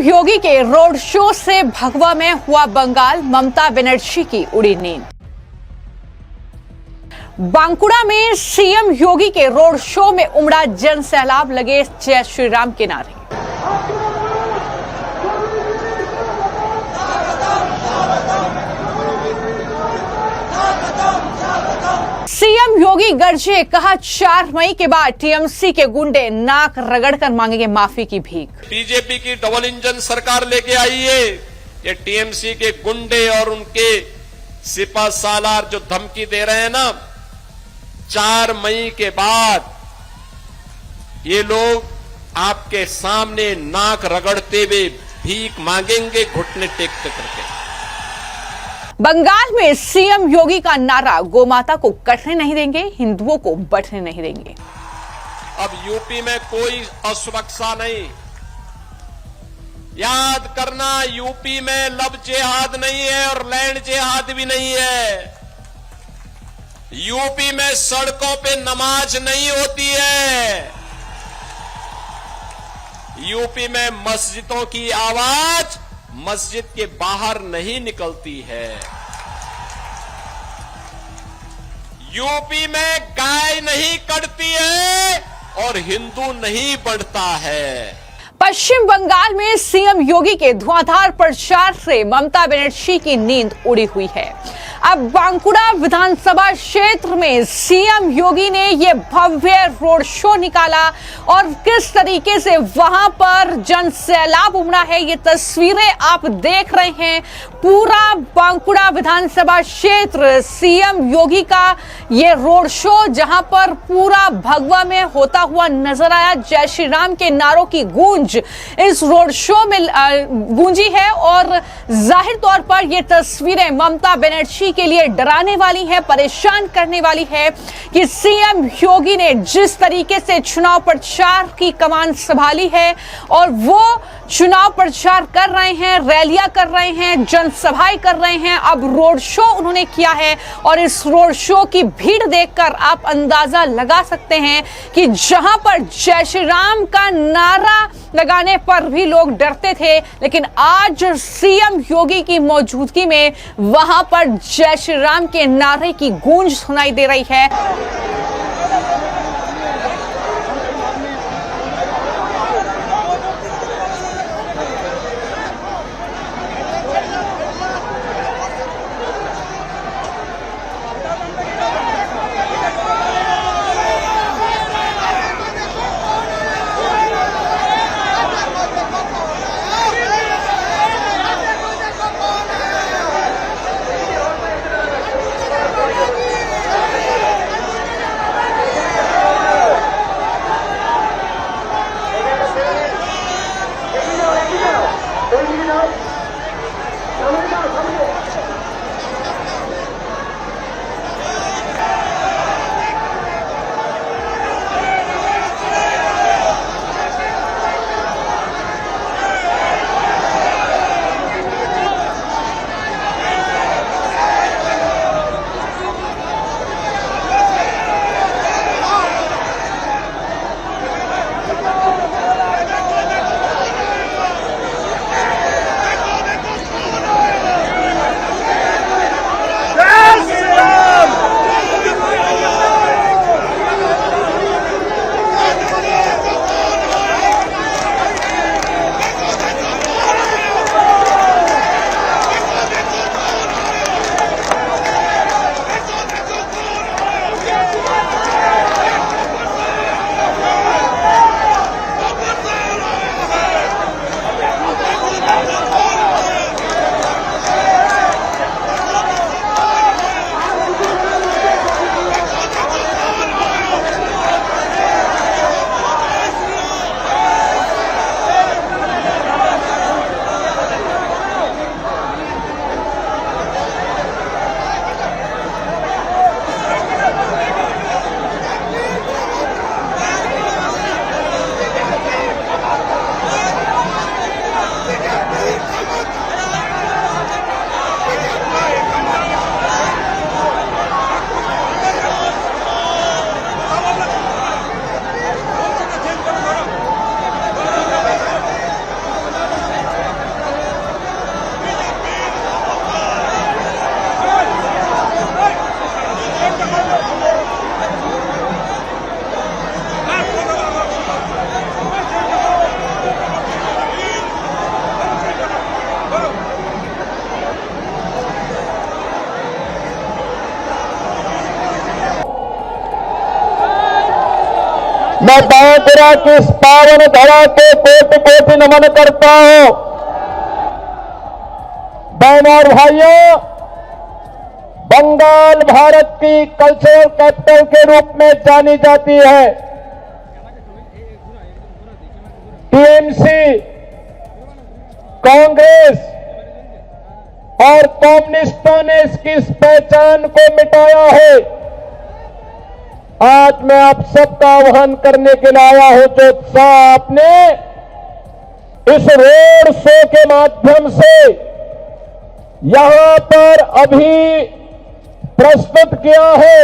योगी के road show से भगवा में हुआ बंगाल, ममता बनर्जी की उड़ी नींद। बांकुड़ा में सीएम योगी के रोड शो में उमड़ा जन सैलाब, लगे जय श्री राम के नारे। सीएम योगी गरजे, कहा 4 मई के बाद टीएमसी के गुंडे नाक रगड़कर मांगेंगे माफी की भीख। बीजेपी की डबल इंजन सरकार लेके आई है। ये टीएमसी के गुंडे और उनके सिपा सालार जो धमकी दे रहे हैं ना, 4 मई के बाद ये लोग आपके सामने नाक रगड़ते हुए भीख मांगेंगे, घुटने टेकते करके। बंगाल में सीएम योगी का नारा, गोमाता को कटने नहीं देंगे, हिंदुओं को बंटने नहीं देंगे। अब यूपी में कोई असुरक्षा नहीं। याद करना, यूपी में लव जिहाद नहीं है और लैंड जिहाद भी नहीं है। यूपी में सड़कों पे नमाज नहीं होती है। यूपी में मस्जिदों की आवाज मस्जिद के बाहर नहीं निकलती है। यूपी में गाय नहीं कटती है और हिंदू नहीं बढ़ता है। पश्चिम बंगाल में सीएम योगी के धुआंधार प्रचार से ममता बनर्जी की नींद उड़ी हुई है। अब बांकुड़ा विधानसभा क्षेत्र में सीएम योगी ने यह भव्य रोड शो निकाला और किस तरीके से वहां पर जन सैलाब उमड़ा है, ये तस्वीरें आप देख रहे हैं। पूरा बांकुड़ा विधानसभा क्षेत्र सीएम योगी का ये रोड शो, जहां पर पूरा भगवा में होता हुआ नजर आया। जय श्री राम के नारों की गूंज इस रोड शो में गूंजी है और जाहिर तौर पर ये तस्वीरें ममता बनर्जी के लिए डराने वाली है, परेशान करने वाली है कि सीएम योगी ने जिस तरीके से चुनाव प्रचार की कमान संभाली है और वो चुनाव प्रचार कर रहे हैं, रैलियां कर रहे हैं, जनसभाएं कर रहे हैं, अब रोड शो उन्होंने किया है। और इस रोड शो की भीड़ देखकर आप अंदाजा लगा सकते हैं कि जहां पर जय श्री राम का नारा लगाने पर भी लोग डरते थे, लेकिन आज सीएम योगी की मौजूदगी में वहां पर जय श्री राम के नारे की गूंज सुनाई दे रही है। मैं बांकुरा की इस पावन धरा को कोटि कोटि नमन करता हूं। बहनों और भाइयों, बंगाल भारत की कल्चरल कैपिटल के रूप में जानी जाती है। टीएमसी, कांग्रेस और कम्युनिस्टों ने इसकी इस पहचान को मिटाया है। आज मैं आप सबका आह्वान करने के लिए आया हूं। जो उत्साह आपने इस रोड शो के माध्यम से यहां पर अभी प्रस्तुत किया है,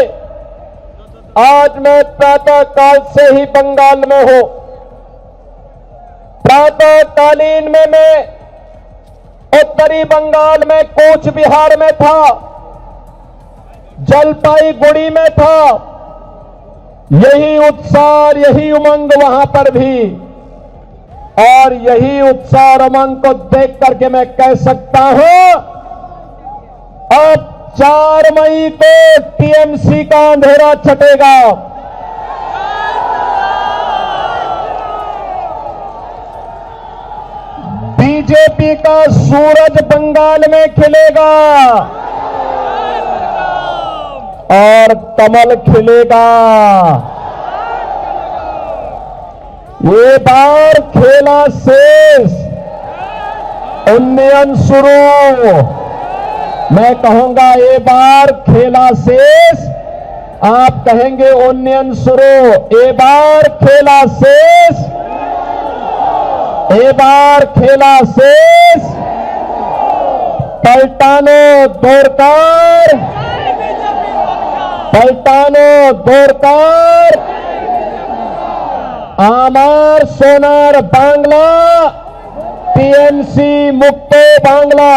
आज मैं प्रातः काल से ही बंगाल में हूं। प्रातःकालीन में मैं उत्तरी बंगाल में कूच बिहार में था, जलपाईगुड़ी में था। यही उत्साह, यही उमंग वहां पर भी, और यही उत्साह और उमंग को देख करके मैं कह सकता हूं, अब 4 मई को टीएमसी का अंधेरा छटेगा। बीजेपी का सूरज बंगाल में खिलेगा और कमल खिलेगा। ये बार खेला शेष, उन्नयन शुरू। मैं कहूंगा ये बार खेला शेष, आप कहेंगे उन्नयन शुरू। ये बार खेला शेष, ये बार खेला शेष। पलटानो दौड़कर, पलटानो दौड़कर, आमार सोनार बांग्ला, टीएमसी मुक्तो बांग्ला।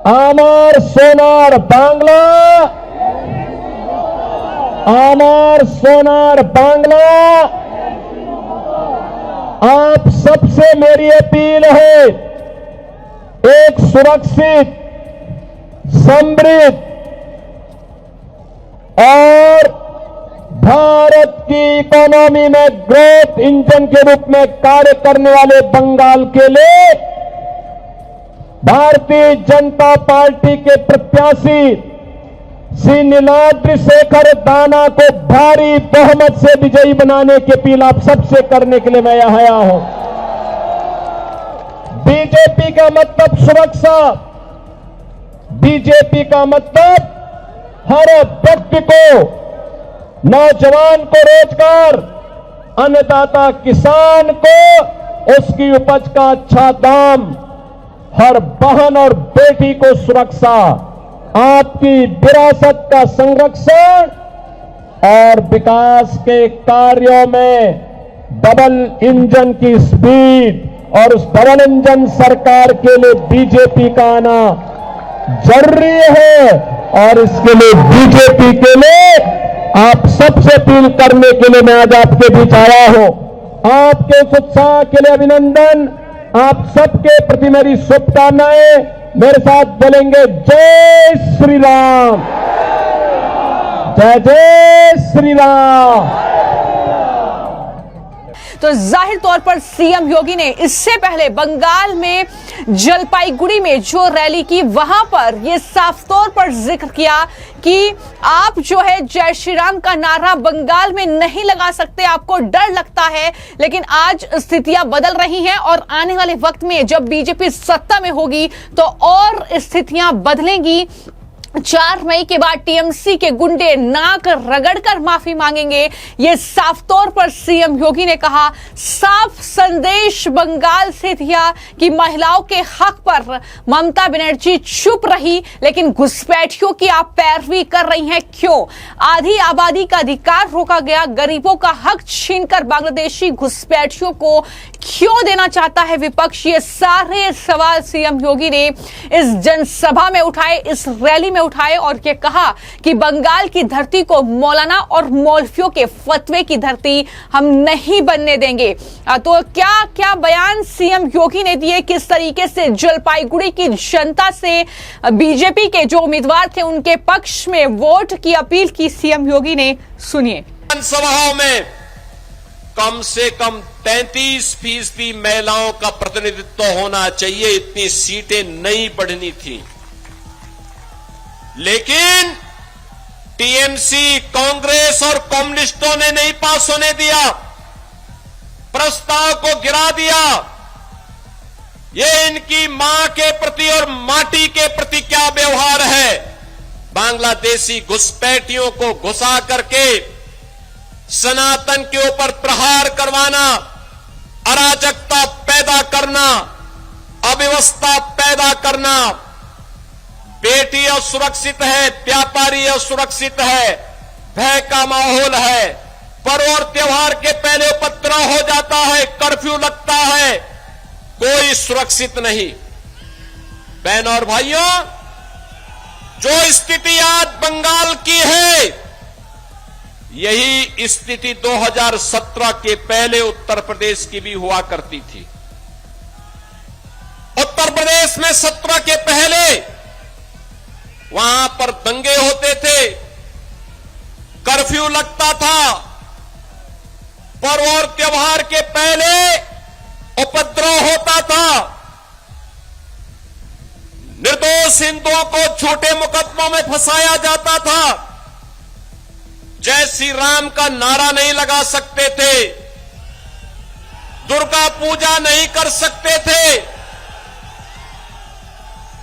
आमार सोनार बांग्ला, आमार सोनार बांग्ला। आप सबसे मेरी अपील है, एक सुरक्षित, समृद्ध और भारत की इकोनॉमी में ग्रोथ इंजन के रूप में कार्य करने वाले बंगाल के लिए भारतीय जनता पार्टी के प्रत्याशी श्री नीलाद्रि शेखर दाना को भारी बहुमत से विजयी बनाने की अपील आप सबसे करने के लिए मैं यहां आया हूं। बीजेपी का मतलब सुरक्षा, बीजेपी का मतलब हर व्यक्ति को, नौजवान को रोजगार, अन्नदाता किसान को उसकी उपज का अच्छा दाम, हर बहन और बेटी को सुरक्षा, आपकी विरासत का संरक्षण और विकास के कार्यों में डबल इंजन की स्पीड। और उस डबल इंजन सरकार के लिए बीजेपी का आना जरूरी है, और इसके लिए बीजेपी के लिए आप सबसे अपील करने के लिए मैं आज आपके बीच आया हूं। आपके उस उत्साह के लिए अभिनंदन, आप सबके प्रति मेरी शुभकामनाएं। मेरे साथ बोलेंगे जय श्री राम, जय जय श्री राम। तो जाहिर तौर पर सीएम योगी ने इससे पहले बंगाल में जलपाईगुड़ी में जो रैली की, वहां पर यह साफ तौर पर जिक्र किया कि आप जो है जय श्री राम का नारा बंगाल में नहीं लगा सकते, आपको डर लगता है। लेकिन आज स्थितियां बदल रही हैं और आने वाले वक्त में जब बीजेपी सत्ता में होगी तो और स्थितियां बदलेंगी। 4 मई के बाद टीएमसी के गुंडे नाक रगड़कर माफी मांगेंगे, ये साफ तौर पर सीएम योगी ने कहा। साफ संदेश बंगाल से दिया कि महिलाओं के हक पर ममता बनर्जी चुप रही, लेकिन घुसपैठियों की आप पैरवी कर रही हैं क्यों? आधी आबादी का अधिकार रोका गया, गरीबों का हक छीनकर बांग्लादेशी घुसपैठियों को क्यों देना चाहता है विपक्ष? ये सारे सवाल सीएम योगी ने इस जनसभा में उठाए, इस रैली में उठाए और ये कहा कि बंगाल की धरती को मौलाना और मौलवियों के फतवे की धरती हम नहीं बनने देंगे। तो क्या क्या बयान सीएम योगी ने दिए, किस तरीके से जलपाईगुड़ी की जनता से बीजेपी के जो उम्मीदवार थे उनके पक्ष में वोट की अपील की सीएम योगी ने, सुनिए। सभाओं में कम से कम 33% महिलाओं का प्रतिनिधित्व होना चाहिए, इतनी सीटें नहीं बढ़नी थी। लेकिन टीएमसी, कांग्रेस और कम्युनिस्टों ने नहीं पास होने दिया, प्रस्ताव को गिरा दिया। ये इनकी मां के प्रति और माटी के प्रति क्या व्यवहार है? बांग्लादेशी घुसपैठियों को घुसा करके सनातन के ऊपर प्रहार करवाना, अराजकता पैदा करना, अव्यवस्था पैदा करना। बेटी असुरक्षित है, व्यापारी असुरक्षित है, भय का माहौल है, पर्व और त्योहार के पहले उपद्रव हो जाता है, कर्फ्यू लगता है, कोई सुरक्षित नहीं। बहनों और भाइयों, जो स्थिति आज बंगाल की है, यही स्थिति 2017 के पहले उत्तर प्रदेश की भी हुआ करती थी। उत्तर प्रदेश में 17 के पहले वहां पर दंगे होते थे, कर्फ्यू लगता था, पर्व और त्योहार के पहले उपद्रव होता था, निर्दोष हिंदुओं को झूठे मुकदमों में फंसाया जाता था, जय श्री राम का नारा नहीं लगा सकते थे, दुर्गा पूजा नहीं कर सकते थे,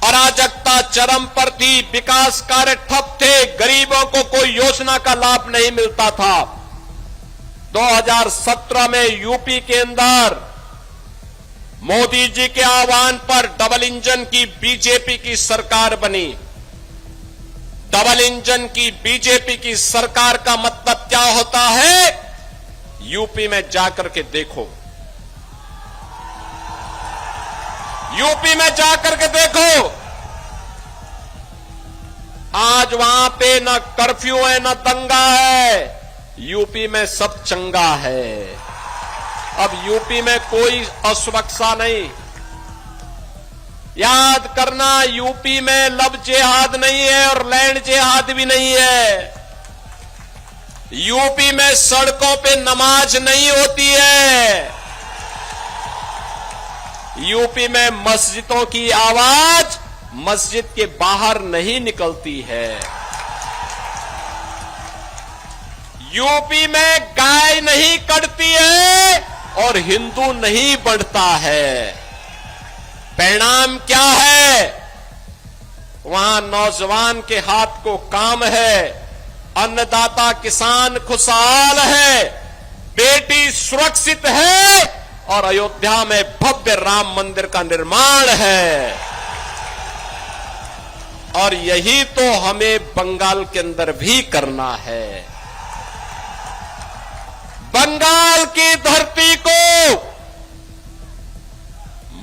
अराजकता चरम पर थी, विकास कार्य ठप थे, गरीबों को कोई योजना का लाभ नहीं मिलता था। 2017 में यूपी के अंदर मोदी जी के आह्वान पर डबल इंजन की बीजेपी की सरकार बनी। डबल इंजन की बीजेपी की सरकार का मतलब क्या होता है? यूपी में जाकर के देखो, यूपी में जाकर के देखो, आज वहां पे न कर्फ्यू है न दंगा है, यूपी में सब चंगा है। अब यूपी में कोई असुरक्षा नहीं। याद करना, यूपी में लव जिहाद नहीं है और लैंड जिहाद भी नहीं है। यूपी में सड़कों पे नमाज नहीं होती है। यूपी में मस्जिदों की आवाज मस्जिद के बाहर नहीं निकलती है। यूपी में गाय नहीं कटती है और हिंदू नहीं बढ़ता है। परिणाम क्या है? वहां नौजवान के हाथ को काम है, अन्नदाता किसान खुशहाल है, बेटी सुरक्षित है और अयोध्या में भव्य राम मंदिर का निर्माण है। और यही तो हमें बंगाल के अंदर भी करना है। बंगाल की धरती को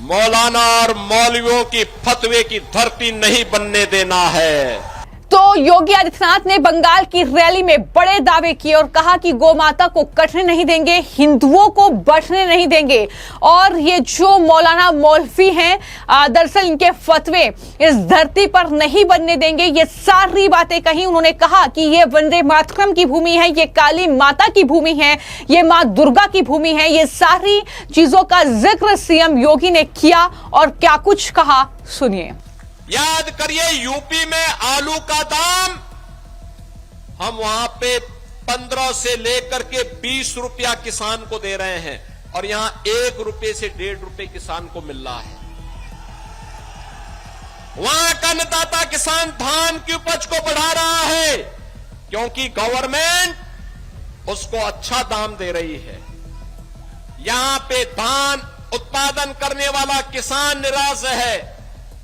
मौलाना और मौलवियों की फतवे की धरती नहीं बनने देना है। तो योगी आदित्यनाथ ने बंगाल की रैली में बड़े दावे किए और कहा कि गोमाता को कटने नहीं देंगे, हिंदुओं को बचने नहीं देंगे। और ये जो मौलाना मौलवी हैं, दरअसल इनके फतवे इस धरती पर नहीं बनने देंगे, ये सारी बातें कही। उन्होंने कहा कि ये वंदे मातरम की भूमि है, ये काली माता की भूमि है, ये मां दुर्गा की भूमि है। ये सारी चीजों का जिक्र सीएम योगी ने किया और क्या कुछ कहा, सुनिए। याद करिए, यूपी में आलू का दाम हम वहां पे 15 से लेकर के 20 रुपया किसान को दे रहे हैं और यहां 1 रुपए से 1.5 रुपए किसान को मिल रहा है। वहां का अन्नदाता किसान धान की उपज को बढ़ा रहा है क्योंकि गवर्नमेंट उसको अच्छा दाम दे रही है। यहां पे धान उत्पादन करने वाला किसान निराश है।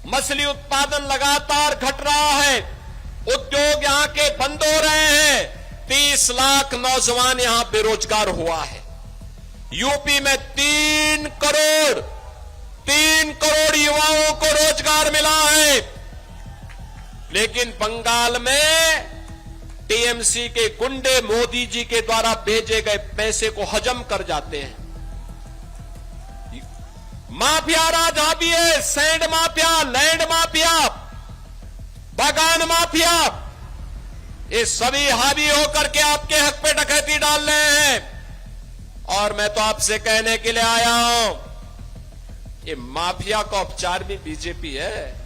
मछली उत्पादन लगातार घट रहा है। उद्योग यहां के बंद हो रहे हैं। 30 लाख नौजवान यहां बेरोजगार हुआ है। यूपी में 3 करोड़ युवाओं को रोजगार मिला है। लेकिन बंगाल में टीएमसी के गुंडे मोदी जी के द्वारा भेजे गए पैसे को हजम कर जाते हैं। माफिया राज हावी है, सैंड माफिया, लैंड माफिया, बागान माफिया, ये सभी हावी होकर के आपके हक पे डकैती डाल रहे हैं। और मैं तो आपसे कहने के लिए आया हूं, ये माफिया का उपचार भी बीजेपी है।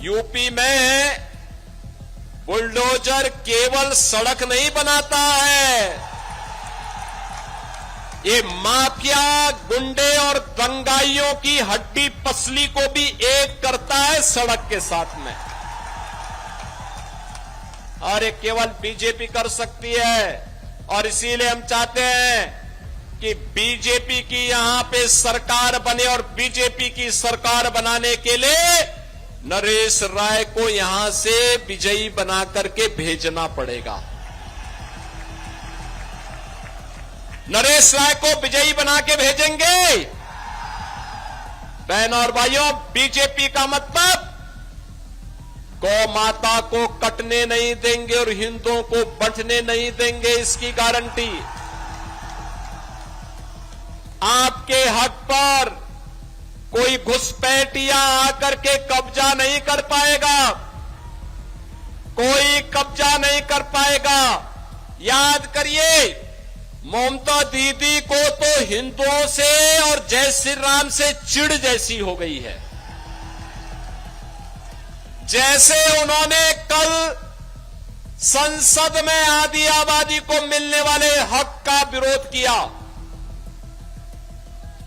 यूपी में बुलडोजर केवल सड़क नहीं बनाता है, ये माफिया गुंडे और दंगाइयों की हड्डी पसली को भी एक करता है सड़क के साथ में। और ये केवल बीजेपी कर सकती है। और इसीलिए हम चाहते हैं कि बीजेपी की यहां पे सरकार बने और बीजेपी की सरकार बनाने के लिए नरेश राय को यहां से विजयी बना करके भेजना पड़ेगा। नरेश राय को विजयी बना के भेजेंगे। बहन और भाइयों, बीजेपी का मतलब गौ माता को कटने नहीं देंगे और हिंदुओं को बंटने नहीं देंगे, इसकी गारंटी। आपके हक पर कोई घुसपैठिया आकर के कब्जा नहीं कर पाएगा, कोई कब्जा नहीं कर पाएगा। याद करिए, ममता दीदी को तो हिंदुओं से और जय श्री राम से चिढ़ जैसी हो गई है। जैसे उन्होंने कल संसद में आदि आबादी को मिलने वाले हक का विरोध किया,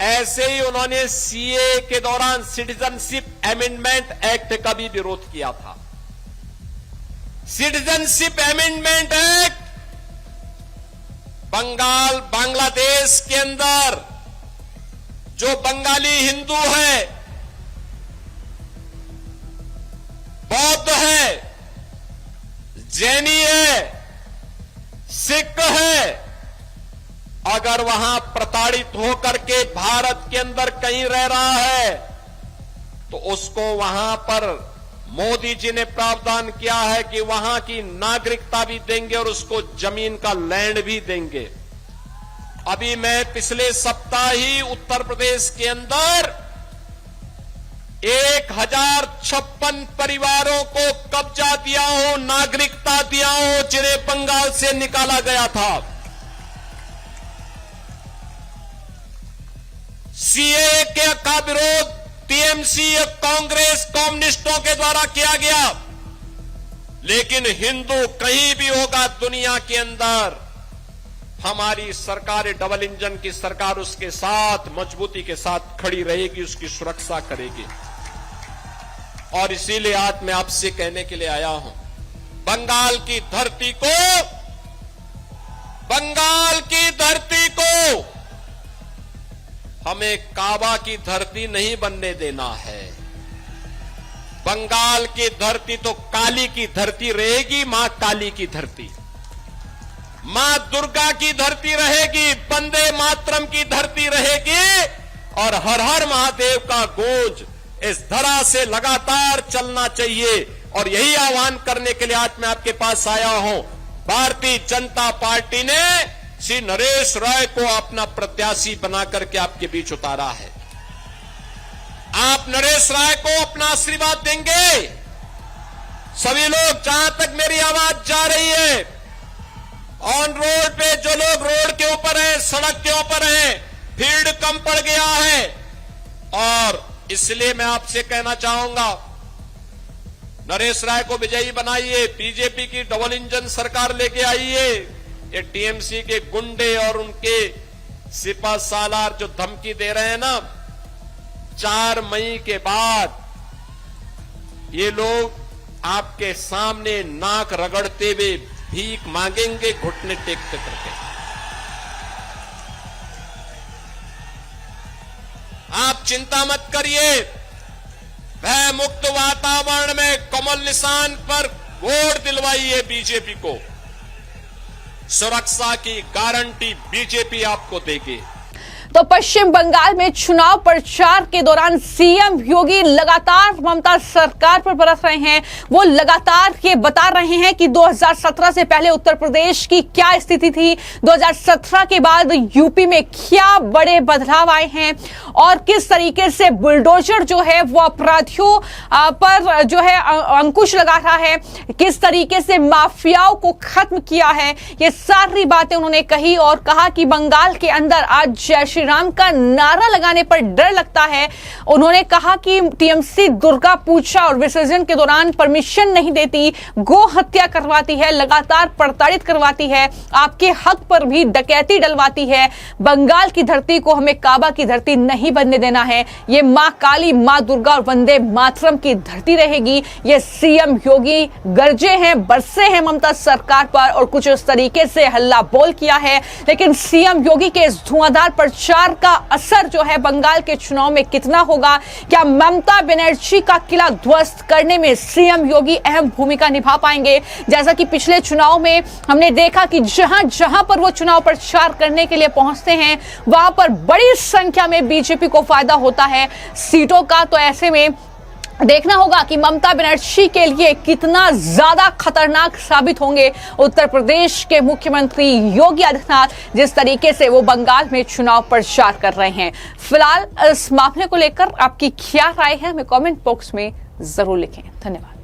ऐसे ही उन्होंने सीए के दौरान सिटीजनशिप अमेंडमेंट एक्ट का भी विरोध किया था। Citizenship amendment act Bengal, Bangladesh के अंदर जो बंगाली हिंदू है, बौद्ध है, जैनी है, सिख है, अगर वहां प्रताड़ित होकर के भारत के अंदर कहीं रह रहा है तो उसको वहां पर मोदी जी ने प्रावधान किया है कि वहां की नागरिकता भी देंगे और उसको जमीन का लैंड भी देंगे। अभी मैं पिछले सप्ताह ही उत्तर प्रदेश के अंदर 1056 परिवारों को कब्जा दिया हूं, नागरिकता दिया हूं, जिन्हें बंगाल से निकाला गया था। सीए का विरोध टीएमसी, कांग्रेस, कम्युनिस्टों के द्वारा किया गया, लेकिन हिंदू कहीं भी होगा दुनिया के अंदर, हमारी सरकार, डबल इंजन की सरकार उसके साथ मजबूती के साथ खड़ी रहेगी, उसकी सुरक्षा करेगी। और इसीलिए आज मैं आपसे कहने के लिए आया हूं, बंगाल की धरती को हमें काबा की धरती नहीं बनने देना है। बंगाल की धरती तो काली की धरती रहेगी, मां काली की धरती, मां दुर्गा की धरती रहेगी, वंदे मातरम की धरती रहेगी, और हर हर महादेव का गूंज इस धरा से लगातार चलना चाहिए। और यही आह्वान करने के लिए आज मैं आपके पास आया हूं। भारतीय जनता पार्टी ने श्री नरेश राय को अपना प्रत्याशी बना करके आपके बीच उतारा है। आप नरेश राय को अपना आशीर्वाद देंगे? सभी लोग, जहां तक मेरी आवाज जा रही है, ऑन रोड पे जो लोग रोड के ऊपर हैं, सड़क के ऊपर हैं, फील्ड कम पड़ गया है, और इसलिए मैं आपसे कहना चाहूंगा, नरेश राय को विजयी बनाइए। बीजेपी की डबल इंजन सरकार लेके आइए। ये टीएमसी के गुंडे और उनके सिपा सालार जो धमकी दे रहे हैं ना, 4 मई के बाद ये लोग आपके सामने नाक रगड़ते हुए भीख मांगेंगे, घुटने टेकते करके। आप चिंता मत करिए, भय मुक्त वातावरण में कमल निशान पर वोट दिलवाइए बीजेपी को। सुरक्षा की गारंटी बीजेपी आपको देगी। तो पश्चिम बंगाल में चुनाव प्रचार के दौरान सीएम योगी लगातार ममता सरकार पर बरस रहे हैं। वो लगातार ये बता रहे हैं कि 2017 से पहले उत्तर प्रदेश की क्या स्थिति थी, 2017 के बाद यूपी में क्या बड़े बदलाव आए हैं और किस तरीके से बुलडोजर जो है वो अपराधियों पर जो है अंकुश लगा रहा है, किस तरीके से माफियाओं को खत्म किया है। ये सारी बातें उन्होंने कही और कहा कि बंगाल के अंदर आज जय श्री राम का नारा लगाने पर डर लगता है। उन्होंने कहा कि टीएमसी दुर्गा पूजा और विसर्जन के दौरान परमिशन नहीं देती, गो हत्या करवाती है, लगातार प्रताड़ित करवाती है, आपके हक पर भी डकैती डलवाती है। बंगाल की धरती को हमें काबा की धरती नहीं बनने देना है। ये मां काली, मां दुर्गा और वंदे मातरम की धरती रहेगी। ये सीएम योगी गरजे हैं, बरसे हैं ममता सरकार पर और कुछ इस तरीके से हल्ला बोल किया है। लेकिन सीएम योगी के इस धुआंधार प्रचार का असर जो है बंगाल के चुनाव में कितना होगा? क्या ममता बनर्जी का किला ध्वस्त करने में सीएम योगी अहम भूमिका निभा पाएंगे? जैसा कि पिछले चुनाव में हमने देखा कि जहां जहां पर वो चुनाव प्रचार करने के लिए पहुंचते हैं वहां पर बड़ी संख्या में बीजेपी को फायदा होता है सीटों का। तो ऐसे में देखना होगा कि ममता बनर्जी के लिए कितना ज्यादा खतरनाक साबित होंगे उत्तर प्रदेश के मुख्यमंत्री योगी आदित्यनाथ, जिस तरीके से वो बंगाल में चुनाव प्रचार कर रहे हैं। फिलहाल इस मामले को लेकर आपकी क्या राय है हमें कमेंट बॉक्स में जरूर लिखें। धन्यवाद।